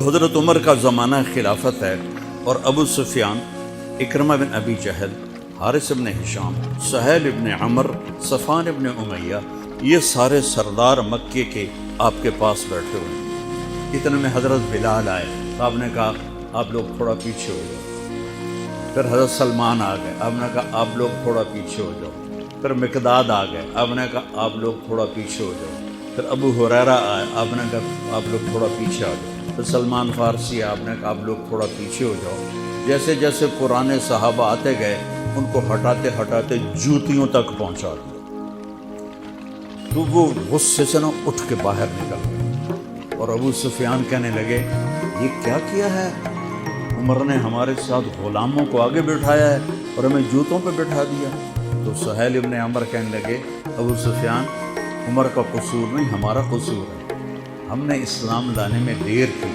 حضرت عمر کا زمانہ خلافت ہے اور ابو سفیان، اکرمہ بن ابی جہل، حارث بن ہشام، سہیل بن عمر، صفوان بن امیہ، یہ سارے سردار مکے کے آپ کے پاس بیٹھے ہوئے ہیں۔ اتنے میں حضرت بلال آئے، آپ نے کہا آپ لوگ تھوڑا پیچھے ہو جاؤ۔ پھر حضرت سلمان آ گئے، آپ نے کہا آپ لوگ تھوڑا پیچھے ہو جاؤ۔ پھر مقداد آ گئے، آپ نے کہا آپ لوگ تھوڑا پیچھے ہو جاؤ۔ پھر ابو ہریرہ آئے، آپ نے کہا آپ لوگ تھوڑا پیچھے آ جاؤ۔ پھر سلمان فارسی، آپ نے کہا آپ لوگ تھوڑا پیچھے ہو جاؤ۔ جیسے جیسے پرانے صحابہ آتے گئے، ان کو ہٹاتے ہٹاتے جوتیوں تک پہنچا دیا۔ تو وہ غصے سے نہ اٹھ کے باہر نکل گئے، اور ابو سفیان کہنے لگے یہ کیا کیا ہے؟ عمر نے ہمارے ساتھ غلاموں کو آگے بٹھایا ہے اور ہمیں جوتوں پہ بٹھا دیا۔ تو سہیل ابن عمر کہنے لگے ابو سفیان، عمر کا قصور نہیں، ہمارا قصور ہے۔ ہم نے اسلام لانے میں دیر کی،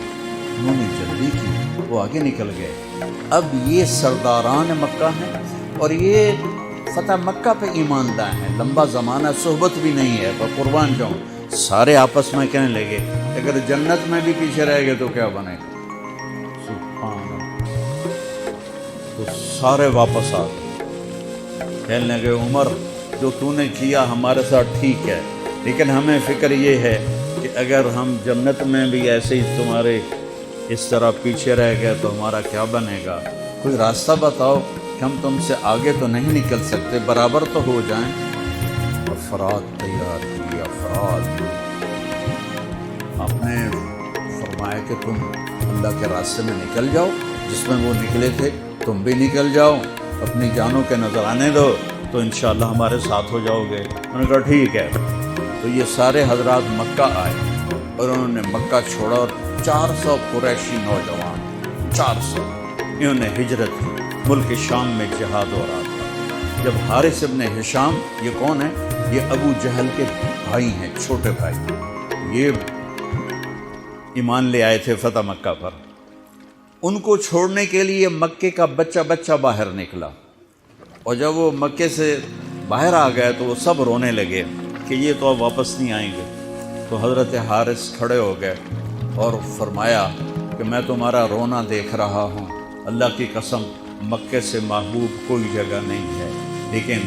انہوں نے جلدی کی، وہ آگے نکل گئے۔ اب یہ سرداران مکہ ہیں اور یہ فتح مکہ پہ ایمان لائے ہیں، لمبا زمانہ صحبت بھی نہیں ہے، پر قربان جاؤں۔ سارے آپس میں کہنے لگے اگر جنت میں بھی پیچھے رہ گئے تو کیا بنے گا؟ سبحان اللہ۔ تو سارے واپس آ گئے، کہنے لگے عمر جو تو نے کیا ہمارے ساتھ ٹھیک ہے، لیکن ہمیں فکر یہ ہے کہ اگر ہم جنت میں بھی ایسے ہی تمہارے اس طرح پیچھے رہ گئے تو ہمارا کیا بنے گا؟ کوئی راستہ بتاؤ کہ ہم تم سے آگے تو نہیں نکل سکتے، برابر تو ہو جائیں۔ افراد تیار کیے، افراد۔ آپ نے فرمایا کہ تم اللہ کے راستے میں نکل جاؤ، جس میں وہ نکلے تھے تم بھی نکل جاؤ، اپنی جانوں کے نذرانے دو تو انشاءاللہ ہمارے ساتھ ہو جاؤ گے۔ انہوں نے کہا ٹھیک ہے۔ تو یہ سارے حضرات مکہ آئے اور انہوں نے مکہ چھوڑا، اور 400 قریشی نوجوان، 400 انہوں نے ہجرت کی، ملک شام میں جہاد ہو رہا تھا۔ جب حارث ابن ہشام، یہ کون ہے؟ یہ ابو جہل کے بھائی ہیں، چھوٹے بھائی، یہ ایمان لے آئے تھے فتح مکہ پر۔ ان کو چھوڑنے کے لیے مکے کا بچہ بچہ باہر نکلا، اور جب وہ مکے سے باہر آ گئے تو وہ سب رونے لگے کہ یہ تو اب واپس نہیں آئیں گے۔ تو حضرت حارث کھڑے ہو گئے اور فرمایا کہ میں تمہارا رونا دیکھ رہا ہوں، اللہ کی قسم مکے سے محبوب کوئی جگہ نہیں ہے، لیکن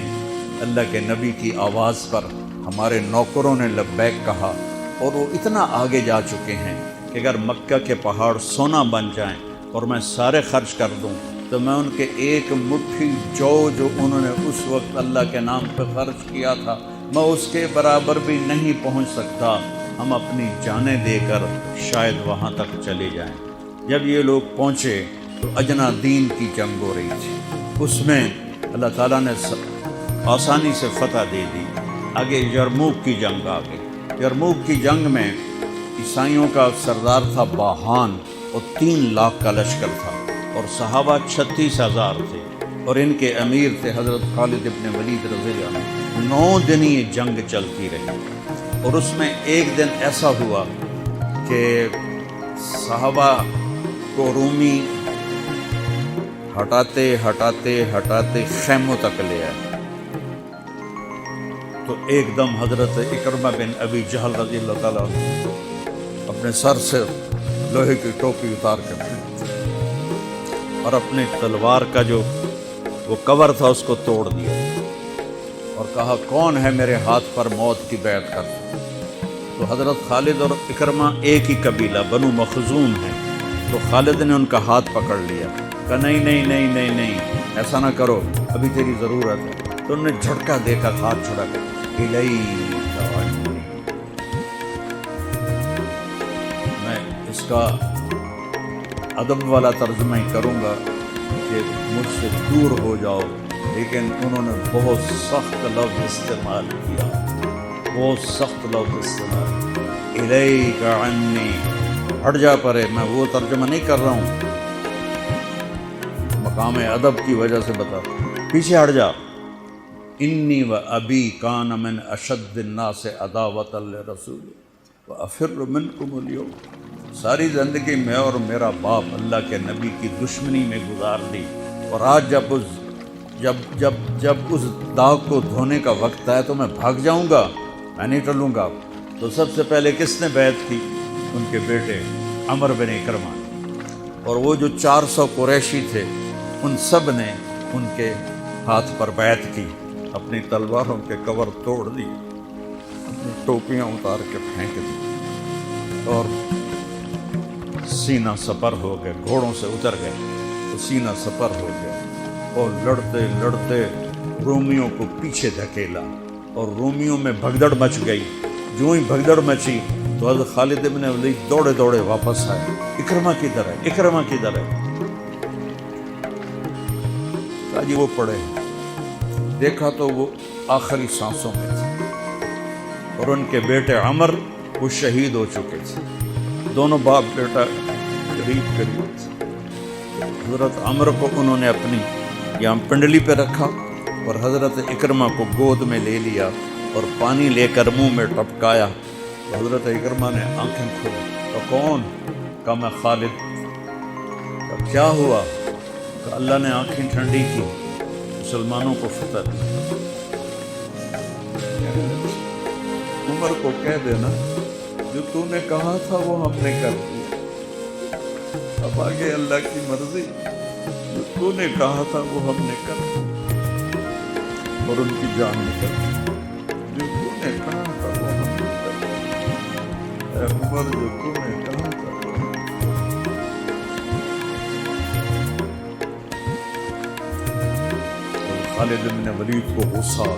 اللہ کے نبی کی آواز پر ہمارے نوکروں نے لبیک کہا، اور وہ اتنا آگے جا چکے ہیں کہ اگر مکہ کے پہاڑ سونا بن جائیں اور میں سارے خرچ کر دوں تو میں ان کے ایک مٹھی جو انہوں نے اس وقت اللہ کے نام پہ خرچ کیا تھا، میں اس کے برابر بھی نہیں پہنچ سکتا۔ ہم اپنی جانیں دے کر شاید وہاں تک چلے جائیں۔ جب یہ لوگ پہنچے تو اجنا دین کی جنگ ہو رہی تھی، اس میں اللہ تعالیٰ نے آسانی سے فتح دے دی۔ آگے یرموک کی جنگ آ گئی۔ یرموک کی جنگ میں عیسائیوں کا سردار تھا باہان، اور 3 لاکھ کا لشکر تھا، اور صحابہ 36,000 تھے، اور ان کے امیر تھے حضرت خالد ابن ولید رضی اللہ عنہ۔ 9 دن یہ جنگ چلتی رہی، اور اس میں ایک دن ایسا ہوا کہ صحابہ کو رومی ہٹاتے ہٹاتے ہٹاتے خیموں تک لے آئے۔ تو ایک دم حضرت اکرمہ بن ابی جہل رضی اللہ تعالیٰ عنہ اپنے سر سے لوہے کی ٹوپی اتار کر اور اپنے تلوار کا جو وہ کور تھا اس کو توڑ دیا، اور کہا کون ہے میرے ہاتھ پر موت کی بیعت کرتا؟ تو حضرت خالد اور اکرمہ ایک ہی قبیلہ بنو مخزوم ہیں، تو خالد نے ان کا ہاتھ پکڑ لیا، کہا نہیں نہیں نہیں نہیں نہیں، ایسا نہ کرو، ابھی تیری ضرورت ہے۔ تو انہوں نے جھٹکا دے کر ہاتھ چھڑا کر میں اس کا ادب والا ترجمہ ہی کروں گا کہ مجھ سے دور ہو جاؤ، لیکن انہوں نے بہت سخت لفظ استعمال کیا، بہت سخت لفظ استعمال، الیک عنی، ہٹ جا پرے۔ میں وہ ترجمہ نہیں کر رہا ہوں، مقام ادب کی وجہ سے بتا، پیچھے ہٹ جا۔ انی و ابی کان من اشد الناس عداوۃ لرسول وافر منکم اليوم۔ ساری زندگی میں اور میرا باپ اللہ کے نبی کی دشمنی میں گزار دی، اور آج جب اس داغ کو دھونے کا وقت آئے تو میں بھاگ جاؤں گا، میں نہیں ٹلوں گا۔ تو سب سے پہلے کس نے بیعت کی؟ ان کے بیٹے عمر بن اکرمہ، اور وہ جو 400 قریشی تھے ان سب نے ان کے ہاتھ پر بیعت کی، اپنی تلواروں کے کور توڑ دی، اپنی ٹوپیاں اتار کے پھینک دی اور سینہ سپر ہو گئے، گھوڑوں سے اتر گئے تو سینہ سپر ہو گئے اور لڑتے لڑتے رومیوں کو پیچھے دھکیلا اور رومیوں میں بھگدڑ مچ گئی۔ جو ہی بھگدڑ مچی تو حضرت خالد بن ولید دوڑے دوڑے واپس آئے، اکرمہ کدھر ہے، اکرمہ کدھر ہے؟ کہا جی وہ پڑے، دیکھا تو وہ آخری سانسوں میں تھے اور ان کے بیٹے عمر وہ شہید ہو چکے تھے، دونوں باپ بیٹا قریب قریب تھے۔ حضرت عمر کو انہوں نے اپنی یہاں پنڈلی پہ رکھا اور حضرت اکرمہ کو گود میں لے لیا اور پانی لے کر منہ میں ٹپکایا۔ حضرت اکرمہ نے آنکھیں کھولی تو کون؟ کہا میں خالد۔ کہا کیا ہوا؟ کہ اللہ نے آنکھیں ٹھنڈی کی، مسلمانوں کو فتح دی۔ عمر کو کہہ دینا جو تو نے کہا تھا وہ ہم نے کر دیا، اب آگے اللہ کی مرضی، جو تو نے کہا تھا وہ ہم نے کر دیا اور ان کی جان نکل گئی، جو تو نے کہا تھا وہ ہم نے کر دیا۔ اے عمر جو تو نے کہا تھا وہ ہم نے کر دیا۔ خالد بن ولید کو غصہ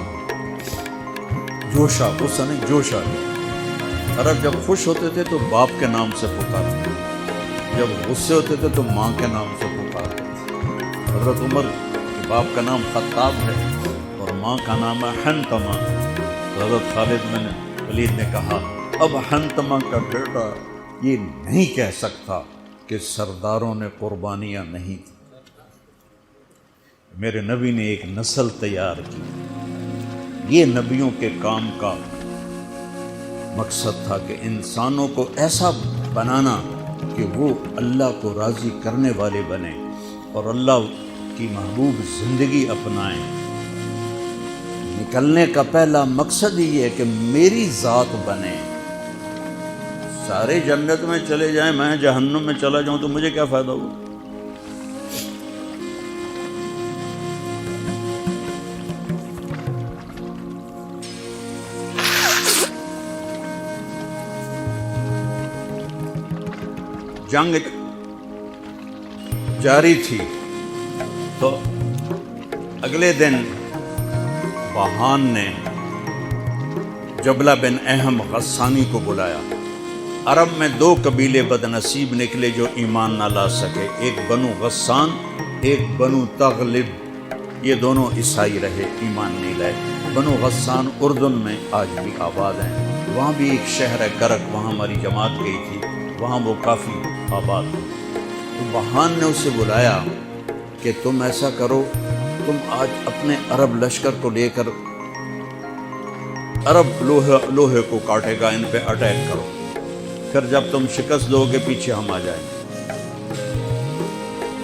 جوش آ، غصہ نہیں جوش آ گیا۔ عرب جب خوش ہوتے تھے تو باپ کے نام سے پکارتے، جب غصے ہوتے تھے تو ماں کے نام سے پکارتے تھے۔ حضرت عمر کے باپ کا نام خطاب ہے اور ماں کا نام ہے حنتمہ۔ تو حضرت خالد بن ولید نے کہا اب حنتمہ کا بیٹا یہ نہیں کہہ سکتا کہ سرداروں نے قربانیاں نہیں تھیں۔ میرے نبی نے ایک نسل تیار کی، یہ نبیوں کے کام کا مقصد تھا کہ انسانوں کو ایسا بنانا کہ وہ اللہ کو راضی کرنے والے بنیں اور اللہ کی محبوب زندگی اپنائیں۔ نکلنے کا پہلا مقصد ہی ہے کہ میری ذات بنے۔ سارے جنت میں چلے جائیں، میں جہنم میں چلا جاؤں تو مجھے کیا فائدہ ہوگا؟ جنگ جاری تھی تو اگلے دن بہان نے جبلہ بن اہم غسانی کو بلایا۔ عرب میں 2 قبیلے بد نصیب نکلے جو ایمان نہ لا سکے، ایک بنو غسان، ایک بنو تغلب۔ یہ دونوں عیسائی رہے، ایمان نہیں لائے۔ بنو غسان اردن میں آج بھی آباد ہیں، وہاں بھی ایک شہر ہے گرک، وہاں ہماری جماعت گئی تھی، وہاں وہ کافی آباد تھے۔ تو بہان نے اسے بلایا کہ تم ایسا کرو، تم آج اپنے عرب لشکر کو لے کر عرب لوہے کو کاٹے گا، ان پہ اٹیک کرو، پھر جب تم شکست دو گے پیچھے ہم آ جائیں گے۔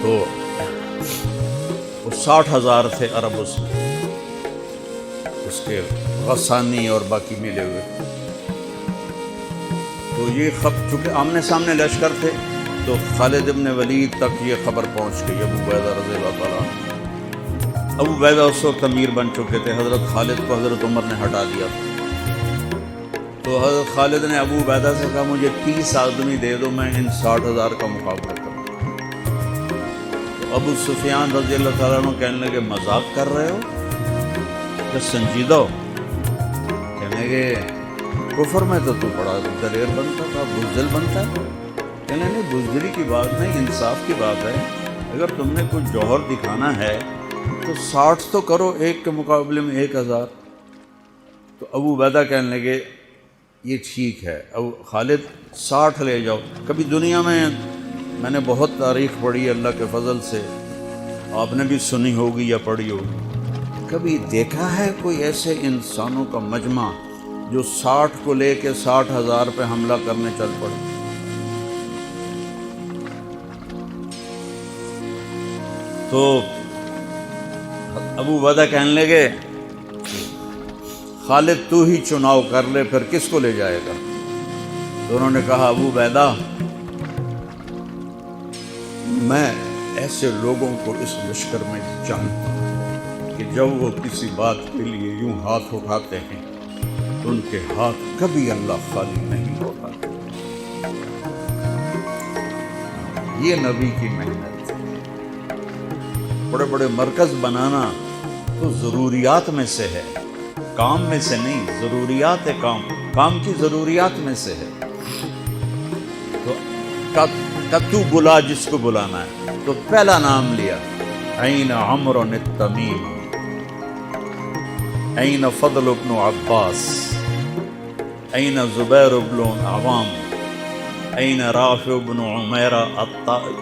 تو وہ 60,000 تھے عرب اس کے غسانی اور باقی ملے ہوئے۔ تو یہ چونکہ آمنے سامنے لشکر تھے تو خالد بن ولید تک یہ خبر پہنچ گئی، ابو عبیدہ رضی اللہ تعالیٰ۔ ابو عبیدہ اس وقت امیر بن چکے تھے، حضرت خالد کو حضرت عمر نے ہٹا دیا تھا۔ تو حضرت خالد نے ابو عبیدہ سے کہا مجھے 30 آدمی دے دو، میں ان 60,000 کا مقابلہ کروں۔ تو ابو سفیان رضی اللہ تعالیٰ عنہ کہنے لگے مذاق کر رہے ہو کہ سنجیدہ ہو؟ کہنے لگے کفر میں تو بڑا دلیر بنتا تھا، بزدل بنتا ہے۔ کہنے نہیں، بزدلی کی بات نہیں، انصاف کی بات ہے۔ اگر تم نے کچھ جوہر دکھانا ہے تو 60 تو کرو، ایک کے مقابلے میں 1000۔ تو ابو عبیدہ کہنے لگے یہ ٹھیک ہے، اب خالد 60 لے جاؤ۔ کبھی دنیا میں نے بہت تاریخ پڑھی اللہ کے فضل سے، آپ نے بھی سنی ہوگی یا پڑھی ہوگی، کبھی دیکھا ہے کوئی ایسے انسانوں کا مجمع جو 60 کو لے کے 60,000 پہ حملہ کرنے چل پڑے؟ تو ابو عبیدہ کہنے لگے خالد تو ہی چناؤ کر لے، پھر کس کو لے جائے گا؟ تو انہوں نے کہا ابو عبیدہ میں ایسے لوگوں کو اس لشکر میں جانتا ہوں کہ جب وہ کسی بات کے لیے یوں ہاتھ اٹھاتے ہیں تو ان کے ہاتھ کبھی اللہ خالی نہیں اٹھاتے۔ یہ نبی کی محنت۔ بڑے بڑے مرکز بنانا تو ضروریات میں سے ہے، کام میں سے نہیں، ضروریات ہے، کام کی ضروریات میں سے ہے۔ تو تو بلا جس کو بلانا ہے، تو پہلا نام لیا، این عمرو التمیم، این فضل بن عباس، این زبیر بن عوام، این رافع بن عمیرہ الطائي،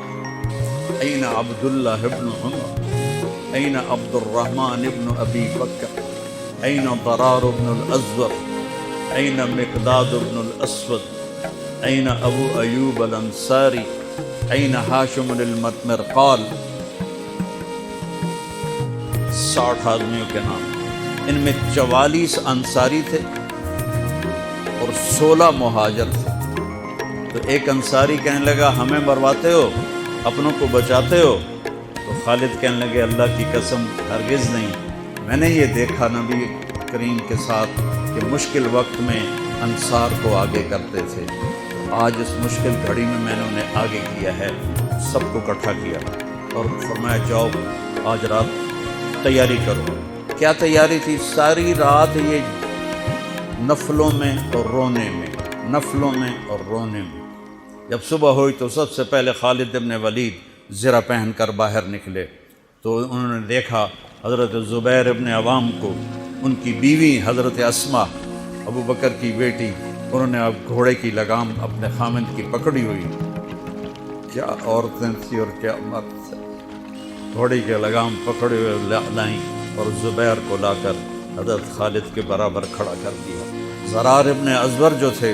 این عبداللہ بن عمر، این عبد الرحمن بن ابی بکر، این ضرار بن الازور، این مقداد بن الاسود، این ابو ایوب الانصاری، این ہاشم المرقال۔ 60 آدمیوں کے نام، ان میں 44 انصاری تھے اور 16 مہاجر تھے۔ تو ایک انصاری کہنے لگا ہمیں مرواتے ہو، اپنوں کو بچاتے ہو؟ تو خالد کہنے لگے اللہ کی قسم ہرگز نہیں، میں نے یہ دیکھا نبی کریم کے ساتھ کہ مشکل وقت میں انصار کو آگے کرتے تھے، آج اس مشکل گھڑی میں نے انہیں آگے کیا ہے، سب کو اکٹھا کیا اور فرمایا جاؤ آج رات تیاری کرو۔ کیا تیاری تھی؟ ساری رات یہ نفلوں میں اور رونے میں، نفلوں میں اور رونے میں۔ جب صبح ہوئی تو سب سے پہلے خالد بن ولید زرہ پہن کر باہر نکلے تو انہوں نے دیکھا حضرت زبیر بن عوام کو، ان کی بیوی حضرت اسماء ابو بکر کی بیٹی، انہوں نے اب گھوڑے کی لگام اپنے خامند کی پکڑی ہوئی۔ کیا عورتیں تھیں اور کیا مرد تھے، گھوڑے کی لگام پکڑے ہوئے لائیں اور زبیر کو لا کر حضرت خالد کے برابر کھڑا کر دیا۔ ضرار ابن ازور جو تھے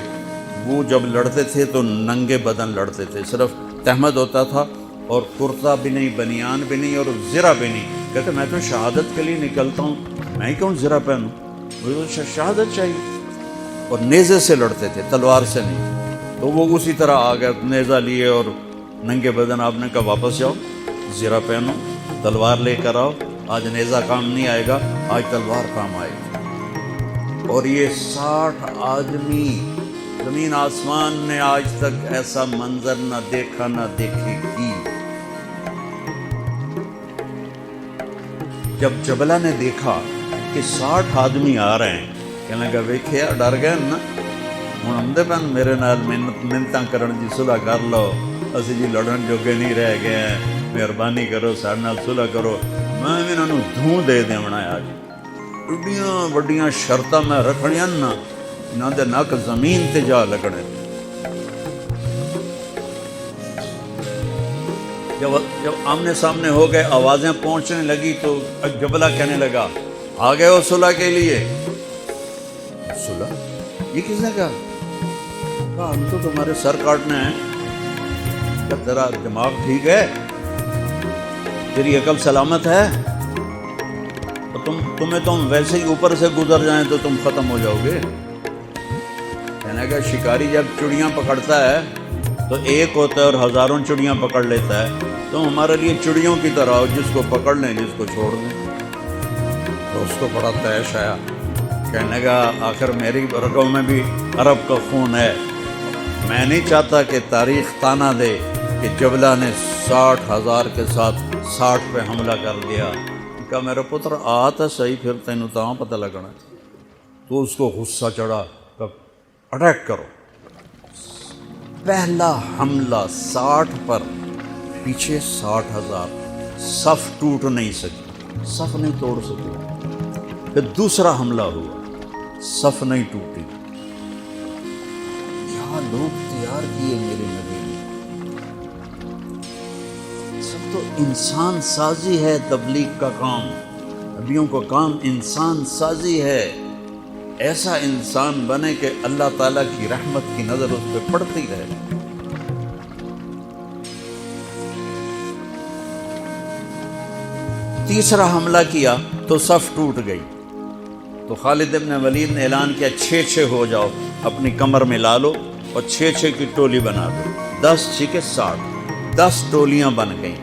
وہ جب لڑتے تھے تو ننگے بدن لڑتے تھے، صرف تہمد ہوتا تھا اور کرتا بھی نہیں، بنیان بھی نہیں اور زرہ بھی نہیں۔ کہتے میں تو شہادت کے لیے نکلتا ہوں، میں کیوں زرہ پہنوں، مجھے تو شہادت چاہیے۔ اور نیزے سے لڑتے تھے، تلوار سے نہیں۔ تو وہ اسی طرح آ گئے، نیزہ لیے اور ننگے بدن۔ آپ نے کہا واپس جاؤ، زرہ پہنو، تلوار لے کر آؤ، آج نیزہ کام نہیں آئے گا، آج تلوار کام آئے گی۔ اور یہ 60 آدمی، زمین آسمان نے آج تک ایسا منظر نہ دیکھا نہ دیکھے گی۔ جب جبلہ نے دیکھا کہ 60 آدمی آ رہے ہیں، کہنے لگا ویکھیا ڈر گئے نا، ہن آمدے پن میرے نال منتاں کرن دی صلح کر لو، اسی جی لڑن جوگے نہیں رہ گئے ہیں، مہربانی کرو ساڈے نال صلح کرو، میں انہاں نوں دھوں دے دیونا ہے۔ آج ایڈیاں وڈیاں شرطاں میں رکھنیاں نا، انہاں دے نک زمین تے جا لگنے۔ جب آمنے سامنے ہو گئے، آوازیں پہنچنے لگی تو جبلہ کہنے لگا آ گئے ہو صلح کے لیے؟ صلح؟ یہ کس نے کہا؟ کہا ہم تو تمہارے سر کاٹنے ہیں۔ کیا تیرا دماغ ٹھیک ہے؟ تیری عقل سلامت ہے؟ تمہیں تم ویسے ہی اوپر سے گزر جائیں تو تم ختم ہو جاؤ گے۔ کہنے کا شکاری جب چڑیاں پکڑتا ہے تو ایک ہوتا ہے اور ہزاروں چڑیاں پکڑ لیتا ہے، تم ہمارے لیے چڑیوں کی طرح ہو، جس کو پکڑ لیں جس کو چھوڑ دیں۔ تو اس کو بڑا طیش آیا، کہنے کا آخر میری رگوں میں بھی عرب کا خون ہے، میں نہیں چاہتا کہ تاریخ تانا دے کہ جبلہ نے 60,000 کے ساتھ 60 پہ حملہ کر دیا۔ کہا میرا پتر آ تو صحیح، پھر تینوں تاں پتہ لگنا۔ تو اس کو غصہ چڑھا، اٹیک کرو۔ پہلا حملہ 60 پر، پیچھے 60,000، صف ٹوٹ نہیں سکی، صف نہیں توڑ سکی۔ پھر دوسرا حملہ ہوا، صف نہیں ٹوٹی۔ کیا لوگ تیار کیے میرے نبی نے۔ سب تو انسان سازی ہے تبلیغ کا کام، نبیوں کا کام انسان سازی ہے۔ ایسا انسان بنے کہ اللہ تعالیٰ کی رحمت کی نظر اس پہ پڑتی رہے۔ تیسرا حملہ کیا تو صف ٹوٹ گئی، تو خالد بن ولید نے اعلان کیا 6 ہو جاؤ، اپنی کمر میں لا لو اور 6 کی ٹولی بنا دو، 10 6 60۔ 10 ٹولیاں بن گئیں۔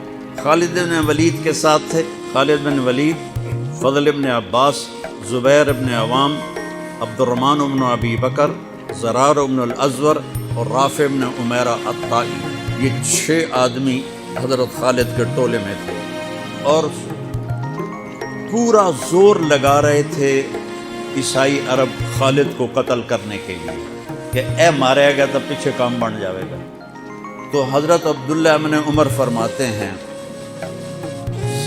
خالد بن ولید کے ساتھ تھے خالد بن ولید، فضل بن عباس، زبیر بن عوام، عبد الرحمن بن ابی بکر، زرار بن الازور اور رافع بن عمیرہ الطائی۔ یہ 6 آدمی حضرت خالد کے ٹولے میں تھے، اور پورا زور لگا رہے تھے عیسائی عرب خالد کو قتل کرنے کے لیے کہ اے مارے گا تو پیچھے کام بن جاوے گا۔ تو حضرت عبداللہ بن عمر فرماتے ہیں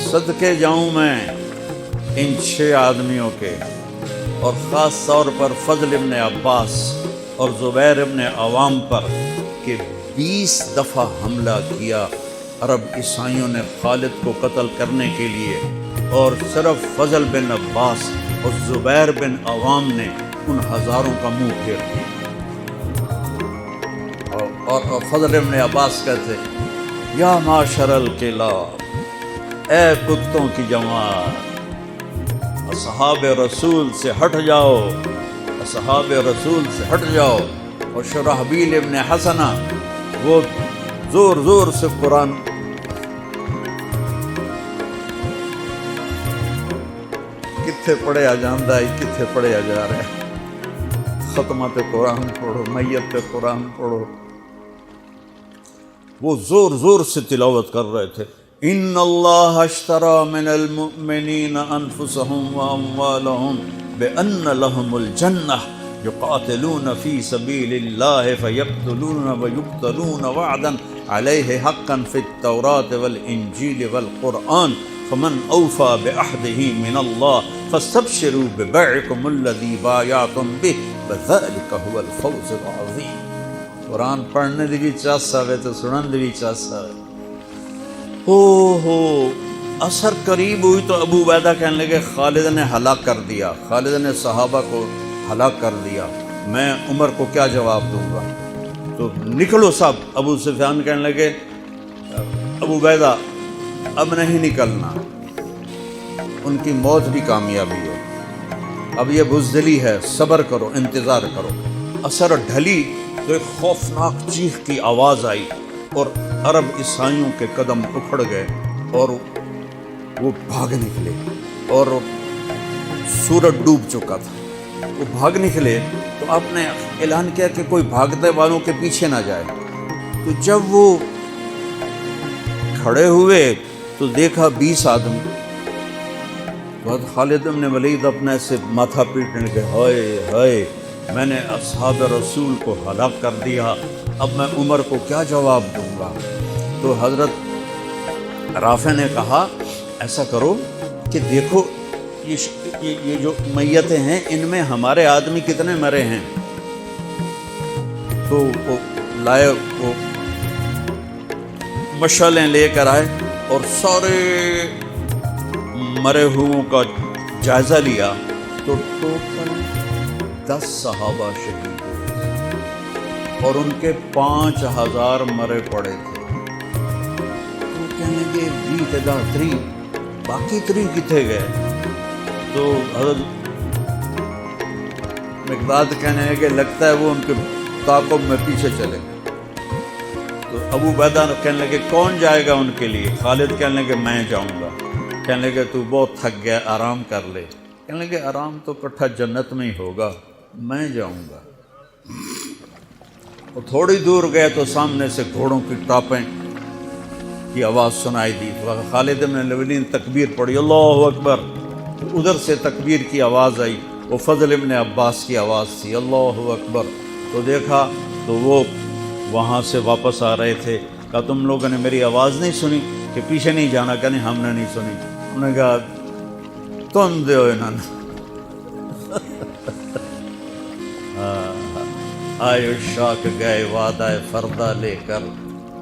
صدقے جاؤں میں ان 6 آدمیوں کے، اور خاص طور پر فضل ابن عباس اور زبیر ابن عوام پر، کہ 20 دفعہ حملہ کیا عرب عیسائیوں نے خالد کو قتل کرنے کے لیے، اور صرف فضل بن عباس اور زبیر بن عوام نے ان ہزاروں کا منہ پھیر دیا۔ اور فضل بن عباس کہتے یا معاشر الکلاب، اے کتوں کی جماعت، اصحاب رسول سے ہٹ جاؤ، اصحاب رسول سے ہٹ جاؤ۔ اور شرحبیل ابن حسنہ وہ زور زور سے قرآن کتھے پڑھیا جاندہ ہے، کتھے پڑھیا جا رہا ہے، ختمہ پہ قرآن پڑھو، میت پہ قرآن پڑھو، وہ زور زور سے تلاوت کر رہے تھے۔ ان اللہ اشترى من المؤمنین انفسهم واموالهم بان لهم الجنہ یقاتلون فی سبیل اللہ فیقتلون ویقتلون وعدا علیہ حقا فی التوراۃ والانجیل والقرآن فمن اوفى بعہدہ من اللہ فاستبشروا ببیعکم الذی بایعتم بہ وذلک هو الفوز العظیم۔ قرآن پڑھنے دی بھی چاسا وے تو سنن دی بھی چاسا وے۔ ہو اثر قریب ہوئی تو ابو عبیدہ کہنے لگے خالد نے ہلاک کر دیا، خالد نے صحابہ کو ہلاک کر دیا، میں عمر کو کیا جواب دوں گا؟ تو نکلو سب۔ ابو سفیان کہنے لگے ابو عبیدہ اب نہیں نکلنا، ان کی موت بھی کامیابی ہے، اب یہ بزدلی ہے، صبر کرو، انتظار کرو۔ اثر ڈھلی تو ایک خوفناک چیخ کی آواز آئی، اور عرب عیسائیوں کے قدم اکھڑ گئے اور وہ بھاگ نکلے، اور سورج ڈوب چکا تھا، وہ بھاگ نکلے۔ تو آپ نے اعلان کیا کہ کوئی بھاگنے والوں کے پیچھے نہ جائے۔ تو جب وہ کھڑے ہوئے تو دیکھا 20 آدمی۔ بعد خالد بن ولید اپنے سے ماتھا پیٹنے لگے، ہائے ہائے، میں نے اصحاب رسول کو ہلاک کر دیا، اب میں عمر کو کیا جواب دوں گا؟ تو حضرت رافع نے کہا ایسا کرو کہ دیکھو یہ جو میتیں ہیں ان میں ہمارے آدمی کتنے مرے ہیں۔ تو وہ لائے، وہ مشعلیں لے کر آئے اور سارے مرے ہوئوں کا جائزہ لیا، تو ٹوٹل 10 صحابہ شہید ہوئے اور ان کے 5000 مرے پڑے تھے۔ تو کہنے لگے بھی تدا 3 باقی 3 کتنے گئے؟ تو حضرت مقداد کہنے لگے لگتا ہے وہ ان کے تعاقب میں پیچھے چلے گئے۔ تو ابو عبیدہ کہنے لگے کون جائے گا ان کے لیے؟ خالد کہنے لگے میں جاؤں گا۔ کہنے لگے تو بہت تھک گیا، آرام کر لے۔ کہنے لگے آرام تو کٹھا جنت میں ہی ہوگا، میں جاؤں گا۔ وہ تھوڑی دور گئے تو سامنے سے گھوڑوں کی ٹاپیں کی آواز سنائی دی۔ خالد بن الولید نے تکبیر پڑھی، اللہ اکبر۔ ادھر سے تکبیر کی آواز آئی، وہ فضل ابن عباس کی آواز تھی، اللہ اکبر۔ تو دیکھا تو وہ وہاں سے واپس آ رہے تھے۔ کہا تم لوگوں نے میری آواز نہیں سنی کہ پیچھے نہیں جانا؟ کہ نہیں ہم نے نہیں سنی۔ انہوں نے کہا تم دے انہوں نے آئے شاک گئے وعدہ فردہ لے کر،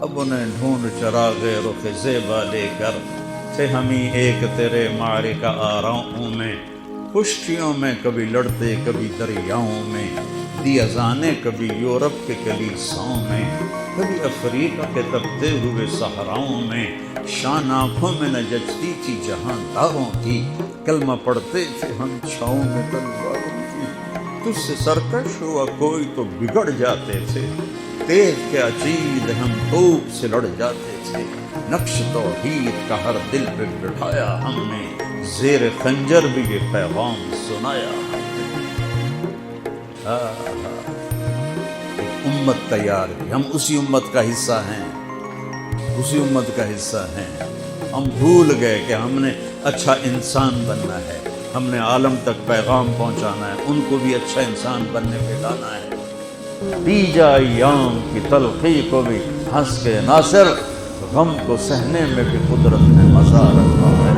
اب انہیں ڈھونڈ چراغ رخ زیبا لے کر، تھے ہمیں ایک تیرے معرکہ آراؤں میں، خشکیوں میں کبھی لڑتے کبھی دریاؤں میں، دی اذانیں کبھی یورپ کے کلیساؤں میں، کبھی افریقہ کے تپتے ہوئے صحراؤں میں، شان آنکھوں میں نہ جچتی تھی جہاں داروں کی، کلمہ پڑھتے تھے ہم چھاؤں میں تلواروں کی۔ تجھ سے سرکش ہوا کوئی تو بگڑ جاتے تھے، تیز کے عچیل ہم توپ سے لڑ جاتے تھے، نقش توحید کا ہر دل پہ بٹھایا ہم نے، زیر خنجر بھی یہ پیغام سنایا ہم نے۔ ایک امت تیار کی، ہم اسی امت کا حصہ ہیں، اسی امت کا حصہ ہیں۔ ہم بھول گئے کہ ہم نے اچھا انسان بننا ہے، ہم نے عالم تک پیغام پہنچانا ہے، ان کو بھی اچھا انسان بننے پہ لانا ہے۔ دی جا ایام کی تلخی کو بھی ہنس کے ناصر، غم کو سہنے میں بھی قدرت نے مزہ رکھا ہے۔